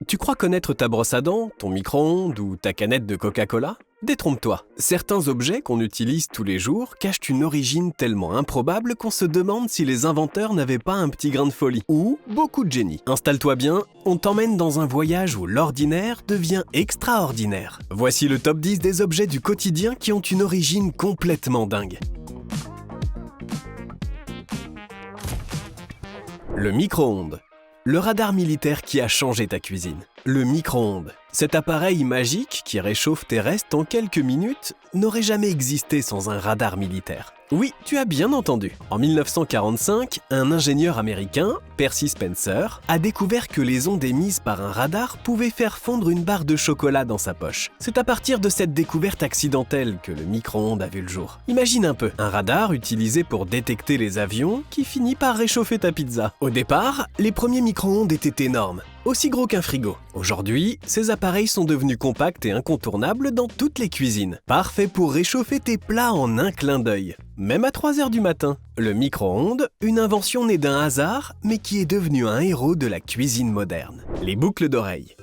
Tu crois connaître ta brosse à dents, ton micro-ondes ou ta canette de Coca-Cola ? Détrompe-toi, certains objets qu'on utilise tous les jours cachent une origine tellement improbable qu'on se demande si les inventeurs n'avaient pas un petit grain de folie ou beaucoup de génie. Installe-toi bien, on t'emmène dans un voyage où l'ordinaire devient extraordinaire. Voici le top 10 des objets du quotidien qui ont une origine complètement dingue. Le micro-ondes. Le radar militaire qui a changé ta cuisine. Le micro-ondes. Cet appareil magique qui réchauffe tes restes en quelques minutes n'aurait jamais existé sans un radar militaire. Oui, tu as bien entendu. En 1945, un ingénieur américain, Percy Spencer, a découvert que les ondes émises par un radar pouvaient faire fondre une barre de chocolat dans sa poche. C'est à partir de cette découverte accidentelle que le micro-ondes a vu le jour. Imagine un peu, un radar utilisé pour détecter les avions qui finit par réchauffer ta pizza. Au départ, les premiers micro-ondes étaient énormes, aussi gros qu'un frigo. Aujourd'hui, ces appareils sont devenus compacts et incontournables dans toutes les cuisines. Parfait pour réchauffer tes plats en un clin d'œil. Même à 3h du matin. Le micro-ondes, une invention née d'un hasard, mais qui est devenue un héros de la cuisine moderne. Les boucles d'oreilles.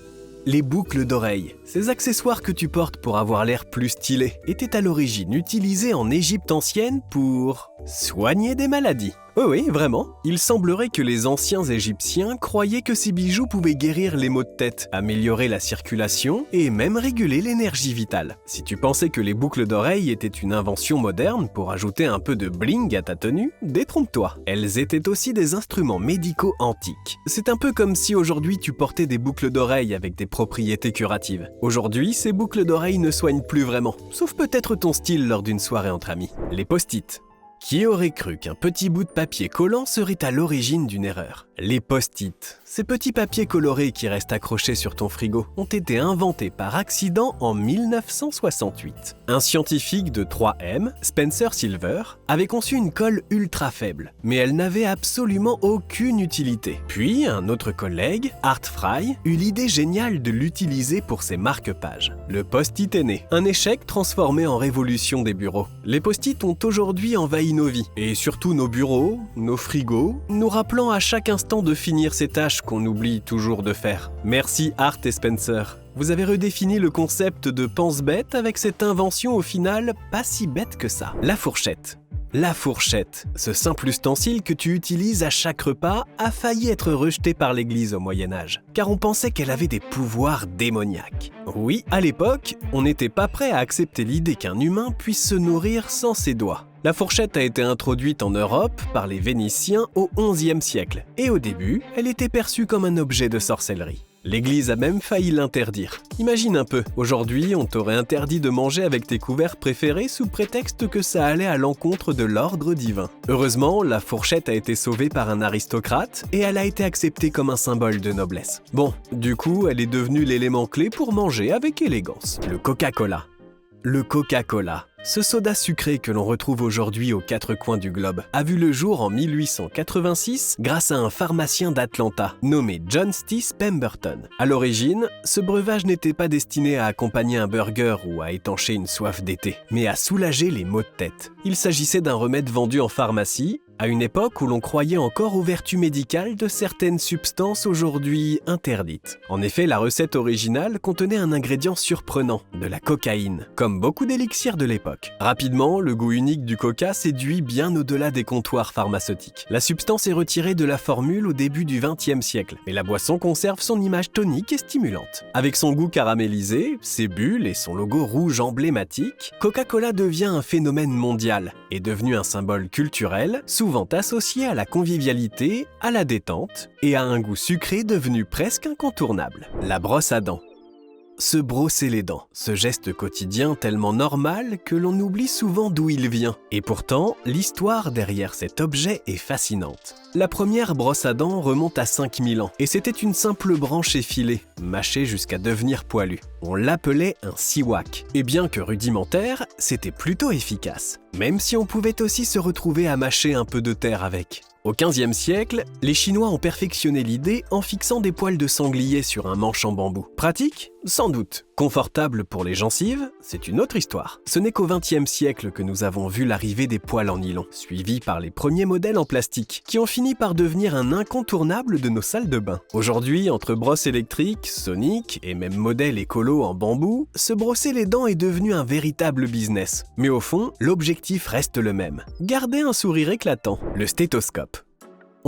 Les boucles d'oreilles, ces accessoires que tu portes pour avoir l'air plus stylé, étaient à l'origine utilisés en Égypte ancienne pour soigner des maladies. Oui, vraiment. Il semblerait que les anciens Égyptiens croyaient que ces bijoux pouvaient guérir les maux de tête, améliorer la circulation et même réguler l'énergie vitale. Si tu pensais que les boucles d'oreilles étaient une invention moderne pour ajouter un peu de bling à ta tenue, détrompe-toi. Elles étaient aussi des instruments médicaux antiques. C'est un peu comme si aujourd'hui tu portais des boucles d'oreilles avec des propriétés curatives. Aujourd'hui, ces boucles d'oreilles ne soignent plus vraiment, sauf peut-être ton style lors d'une soirée entre amis. Les post-it. Qui aurait cru qu'un petit bout de papier collant serait à l'origine d'une erreur ? Les post-it, ces petits papiers colorés qui restent accrochés sur ton frigo, ont été inventés par accident en 1968. Un scientifique de 3M, Spencer Silver, avait conçu une colle ultra faible, mais elle n'avait absolument aucune utilité. Puis, un autre collègue, Art Fry, eut l'idée géniale de l'utiliser pour ses marque-pages. Le post-it est né, un échec transformé en révolution des bureaux. Les post-it ont aujourd'hui envahi nos vies, et surtout nos bureaux, nos frigos, nous rappelant à chaque instant de finir ces tâches qu'on oublie toujours de faire. Merci Art et Spencer. Vous avez redéfini le concept de pense-bête avec cette invention au final pas si bête que ça. La fourchette. La fourchette, ce simple ustensile que tu utilises à chaque repas, a failli être rejeté par l'Église au Moyen-Âge, car on pensait qu'elle avait des pouvoirs démoniaques. Oui, à l'époque, on n'était pas prêt à accepter l'idée qu'un humain puisse se nourrir sans ses doigts. La fourchette a été introduite en Europe par les Vénitiens au XIe siècle, et au début, elle était perçue comme un objet de sorcellerie. L'Église a même failli l'interdire. Imagine un peu, aujourd'hui, on t'aurait interdit de manger avec tes couverts préférés sous prétexte que ça allait à l'encontre de l'ordre divin. Heureusement, la fourchette a été sauvée par un aristocrate et elle a été acceptée comme un symbole de noblesse. Bon, du coup, elle est devenue l'élément clé pour manger avec élégance. Le Coca-Cola. Le Coca-Cola, ce soda sucré que l'on retrouve aujourd'hui aux quatre coins du globe, a vu le jour en 1886 grâce à un pharmacien d'Atlanta nommé John Stiss Pemberton. À l'origine, ce breuvage n'était pas destiné à accompagner un burger ou à étancher une soif d'été, mais à soulager les maux de tête. Il s'agissait d'un remède vendu en pharmacie, à une époque où l'on croyait encore aux vertus médicales de certaines substances aujourd'hui interdites. En effet, la recette originale contenait un ingrédient surprenant, de la cocaïne, comme beaucoup d'élixirs de l'époque. Rapidement, le goût unique du coca séduit bien au-delà des comptoirs pharmaceutiques. La substance est retirée de la formule au début du XXe siècle, mais la boisson conserve son image tonique et stimulante. Avec son goût caramélisé, ses bulles et son logo rouge emblématique, Coca-Cola devient un phénomène mondial, est devenu un symbole culturel, souvent associé à la convivialité, à la détente et à un goût sucré devenu presque incontournable. La brosse à dents. Se brosser les dents, ce geste quotidien tellement normal que l'on oublie souvent d'où il vient. Et pourtant, l'histoire derrière cet objet est fascinante. La première brosse à dents remonte à 5000 ans, et c'était une simple branche effilée, mâchée jusqu'à devenir poilue. On l'appelait un siwak, et bien que rudimentaire, c'était plutôt efficace, même si on pouvait aussi se retrouver à mâcher un peu de terre avec. Au XVe siècle, les Chinois ont perfectionné l'idée en fixant des poils de sanglier sur un manche en bambou. Pratique ? Sans doute. Confortable pour les gencives, c'est une autre histoire. Ce n'est qu'au XXe siècle que nous avons vu l'arrivée des poêles en nylon, suivis par les premiers modèles en plastique, qui ont fini par devenir un incontournable de nos salles de bain. Aujourd'hui, entre brosses électriques, soniques et même modèles écolos en bambou, se brosser les dents est devenu un véritable business. Mais au fond, l'objectif reste le même. Garder un sourire éclatant, le stéthoscope.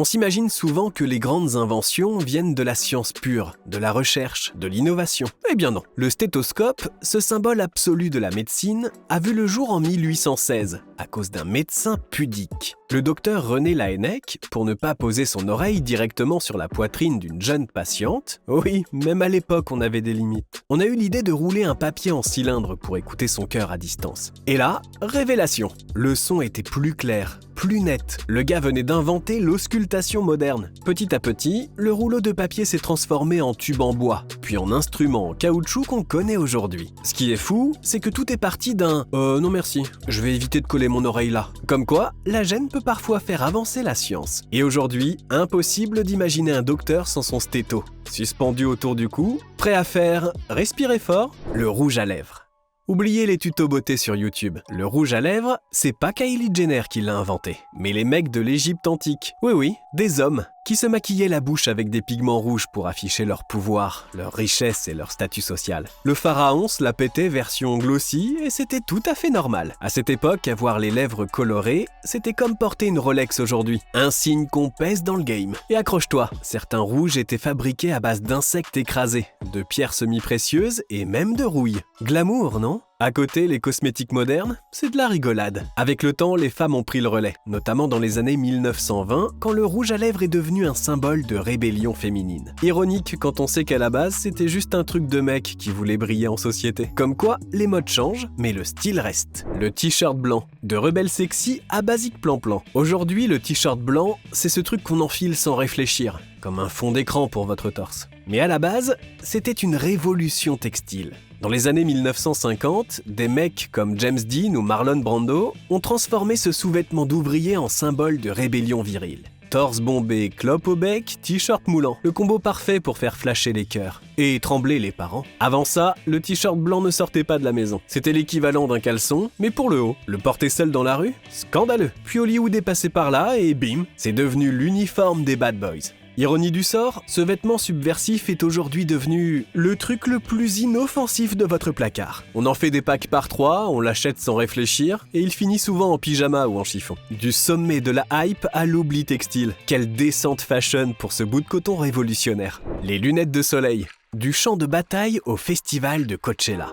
On s'imagine souvent que les grandes inventions viennent de la science pure, de la recherche, de l'innovation. Eh bien non. Le stéthoscope, ce symbole absolu de la médecine, a vu le jour en 1816, à cause d'un médecin pudique. Le docteur René Laennec, pour ne pas poser son oreille directement sur la poitrine d'une jeune patiente, oui, même à l'époque on avait des limites, on a eu l'idée de rouler un papier en cylindre pour écouter son cœur à distance. Et là, révélation, le son était plus clair, plus net. Le gars venait d'inventer l'auscultation moderne. Petit à petit, le rouleau de papier s'est transformé en tube en bois, puis en instrument en caoutchouc qu'on connaît aujourd'hui. Ce qui est fou, c'est que tout est parti d'un « non merci, je vais éviter de coller mon oreille là ». Comme quoi, la gêne peut parfois faire avancer la science. Et aujourd'hui, impossible d'imaginer un docteur sans son stéto. Suspendu autour du cou, prêt à faire « respirer fort », le rouge à lèvres. Oubliez les tutos beauté sur YouTube. Le rouge à lèvres, c'est pas Kylie Jenner qui l'a inventé, mais les mecs de l'Égypte antique. Oui, des hommes qui se maquillaient la bouche avec des pigments rouges pour afficher leur pouvoir, leur richesse et leur statut social. Le pharaon se la pétait version glossy et c'était tout à fait normal. À cette époque, avoir les lèvres colorées, c'était comme porter une Rolex aujourd'hui. Un signe qu'on pèse dans le game. Et accroche-toi, certains rouges étaient fabriqués à base d'insectes écrasés, de pierres semi-précieuses et même de rouille. Glamour, non ? À côté, les cosmétiques modernes, c'est de la rigolade. Avec le temps, les femmes ont pris le relais, notamment dans les années 1920, quand le rouge à lèvres est devenu un symbole de rébellion féminine. Ironique quand on sait qu'à la base, c'était juste un truc de mec qui voulait briller en société. Comme quoi, les modes changent, mais le style reste. Le t-shirt blanc, de rebelle sexy à basique plan-plan. Aujourd'hui, le t-shirt blanc, c'est ce truc qu'on enfile sans réfléchir, comme un fond d'écran pour votre torse. Mais à la base, c'était une révolution textile. Dans les années 1950, des mecs comme James Dean ou Marlon Brando ont transformé ce sous-vêtement d'ouvrier en symbole de rébellion virile. Torse bombé, clope au bec, t-shirt moulant. Le combo parfait pour faire flasher les cœurs. Et trembler les parents. Avant ça, le t-shirt blanc ne sortait pas de la maison. C'était l'équivalent d'un caleçon, mais pour le haut. Le porter seul dans la rue ? Scandaleux. Puis Hollywood est passé par là et bim, c'est devenu l'uniforme des bad boys. Ironie du sort, ce vêtement subversif est aujourd'hui devenu le truc le plus inoffensif de votre placard. On en fait des packs par 3, on l'achète sans réfléchir, et il finit souvent en pyjama ou en chiffon. Du sommet de la hype à l'oubli textile. Quelle décente fashion pour ce bout de coton révolutionnaire. Les lunettes de soleil. Du champ de bataille au festival de Coachella.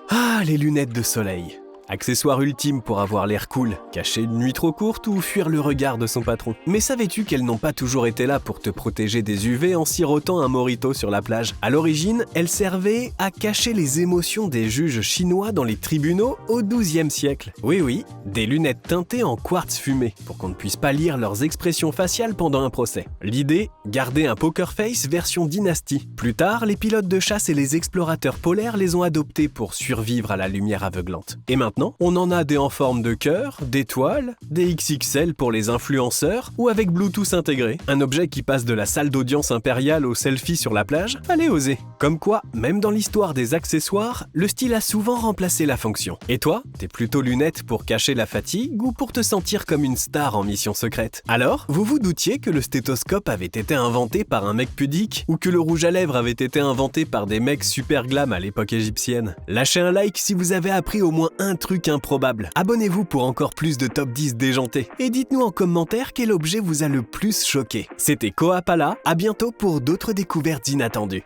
Ah, les lunettes de soleil. Accessoire ultime pour avoir l'air cool, cacher une nuit trop courte ou fuir le regard de son patron. Mais savais-tu qu'elles n'ont pas toujours été là pour te protéger des UV en sirotant un mojito sur la plage ? À l'origine, elles servaient à cacher les émotions des juges chinois dans les tribunaux au XIIe siècle. Oui, des lunettes teintées en quartz fumé, pour qu'on ne puisse pas lire leurs expressions faciales pendant un procès. L'idée ? Garder un poker face version dynastie. Plus tard, les pilotes de chasse et les explorateurs polaires les ont adoptés pour survivre à la lumière aveuglante. Et maintenant, on en a des en forme de cœur, d'étoiles, des XXL pour les influenceurs ou avec Bluetooth intégré. Un objet qui passe de la salle d'audience impériale au selfie sur la plage, allez oser. Comme quoi, même dans l'histoire des accessoires, le style a souvent remplacé la fonction. Et toi, t'es plutôt lunettes pour cacher la fatigue ou pour te sentir comme une star en mission secrète ? Alors, vous vous doutiez que le stéthoscope avait été inventé par un mec pudique ou que le rouge à lèvres avait été inventé par des mecs super glam à l'époque égyptienne ? Lâchez un like si vous avez appris au moins un truc improbable. Abonnez-vous pour encore plus de top 10 déjantés. Et dites-nous en commentaire quel objet vous a le plus choqué. C'était Koapala, à bientôt pour d'autres découvertes inattendues.